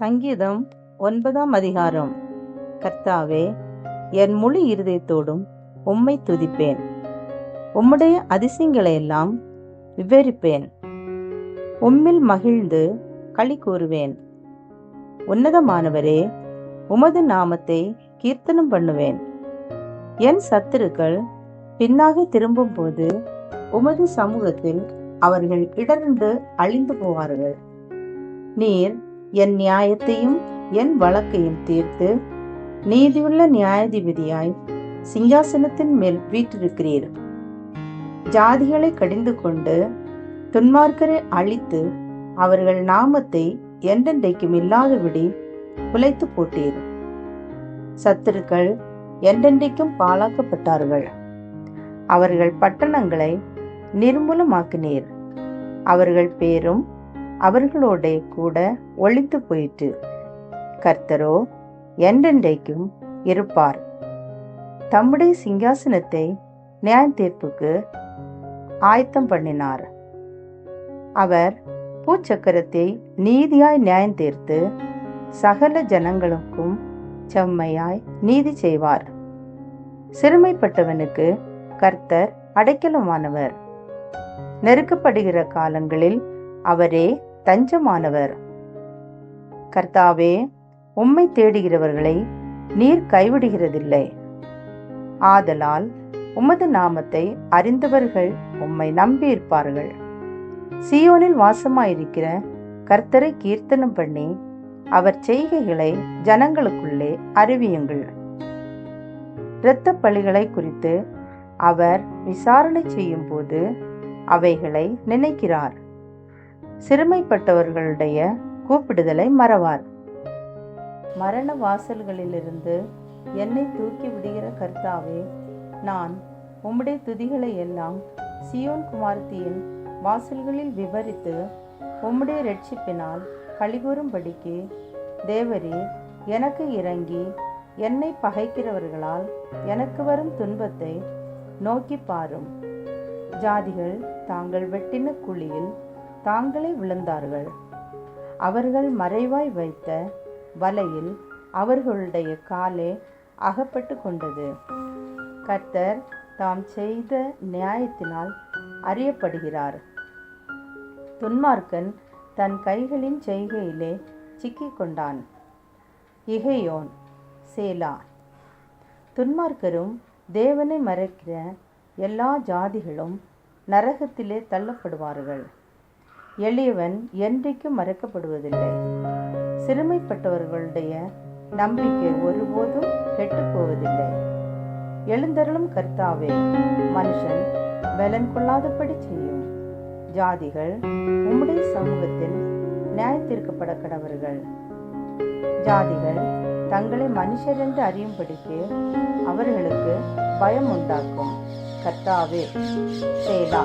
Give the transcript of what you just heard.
சங்கீதம் 9ஆம் அதிகாரம். கர்த்தாவே, என் முழு இருதயத்தோடும் உம்மை துதிப்பேன். உம்முடைய அதிசயங்களையெல்லாம் விவரிப்பேன். உம்மில் மகிழ்ந்து களி கூறுவேன். உன்னதமானவரே, உமது நாமத்தை கீர்த்தனம் பண்ணுவேன். என் சத்துருக்கள் பின்னாக திரும்பும் போது உமது சமூகத்தில் அவர்கள் இடர்ந்து அழிந்து போவார்கள். நீர் என் நியாயத்தையும் என் வழக்கையும் தீர்த்து நீதியுள்ள நியாயாதிபதியாய் சிங்காசனத்தின் மேல் வீற்றிருக்கிறீர். ஜாதிகளை கடிந்து கொண்டு துன்மார்க்கரை அழித்து அவர்கள் நாமத்தை என்றென்றைக்கும் இல்லாதபடி குலைத்து போட்டீர். சத்துருக்கள் என்றென்றைக்கும் பாழாக்கப்பட்டார்கள். அவர்கள் பட்டணங்களை நிர்மூலமாக்கினீர். அவர்கள் பேரும் அவர்களோட கூட ஒழித்து போயிற்று. கர்த்தரோ என்றென்றைக்கும் இருப்பார். தம்முடைய சிங்காசனத்தை நியாய தீர்ப்புக்கு ஆயத்தம் பண்ணினார். அவர் பூச்சக்கரத்தை நீதியாய் நியாயம் தீர்த்து சகல ஜனங்களுக்கும் செம்மையாய் நீதி செய்வார். சிறுமைப்பட்டவனுக்கு கர்த்தர் அடைக்கலமானவர். நெருக்கப்படுகிற காலங்களில் அவரே தஞ்சமானவர். கர்த்தாவே, உம்மை தேடுகிறவர்களை நீர் கைவிடுகிறதில்லை. ஆதலால் உமது நாமத்தை அறிந்தவர்கள் உம்மை நம்பியிருப்பார்கள். சீயோனில் வாசமாயிருக்கிற கர்த்தரை கீர்த்தனம் பண்ணி அவர் செய்கைகளை ஜனங்களுக்குள்ளே அறிவியுங்கள். இரத்த பலிகளை குறித்து அவர் விசாரணை செய்யும் போது அவைகளை நினைக்கிறார். சிறுமைப்பட்டவர்களுடைய கூப்பிடுதலை மறவார். மரண வாசல்களிலிருந்து என்னை தூக்கி விடுகிற கர்த்தாவே, நான் உம்முடைய துதிகளை எல்லாம் சீயோன் குமாரத்தியின் வாசல்களில் விவரித்து உம்முடைய இரட்சிப்பினால் களிகூறும்படிக்கு தேவரீர் எனக்கு இறங்கி என்னை பகைக்கிறவர்களால் எனக்கு வரும் துன்பத்தை நோக்கி பாரும். ஜாதிகள் தாங்கள் வெட்டின குழியில் தாங்களே விழுந்தார்கள். அவர்கள் மறைவாய் வைத்த வலையில் அவர்களுடைய காலே அகப்பட்டு கொண்டது. கர்த்தர் தாம் செய்த நியாயத்தினால் அறியப்படுகிறார். துன்மார்க்கன் தன் கைகளின் செய்கையிலே சிக்கிக் கொண்டான். இகையோன், சேலா. துன்மார்க்கரும் தேவனை மறைக்கிற எல்லா ஜாதிகளும் நரகத்திலே தள்ளப்படுவார்கள். எளியவன் என்றைக்கும் மறைக்கப்படுவதில்லை. சிறுமைப்பட்டவர்களுடைய நம்பிக்கை ஒருபோதும் கெட்டு போவதில்லை. எழுந்தருளும் கர்த்தாவே, மனுஷன் பலன் கொள்ளாதபடி செய்யும். ஜாதிகள் உம்முடைய சமூகத்தில் நியாயத்தீர்க்கப்பட கடவர்கள். ஜாதிகள் தங்களை மனுஷர் என்று அறியும்படிக்கு அவர்களுக்கு பயம் உண்டாக்கும். கர்த்தாவே, சேலா.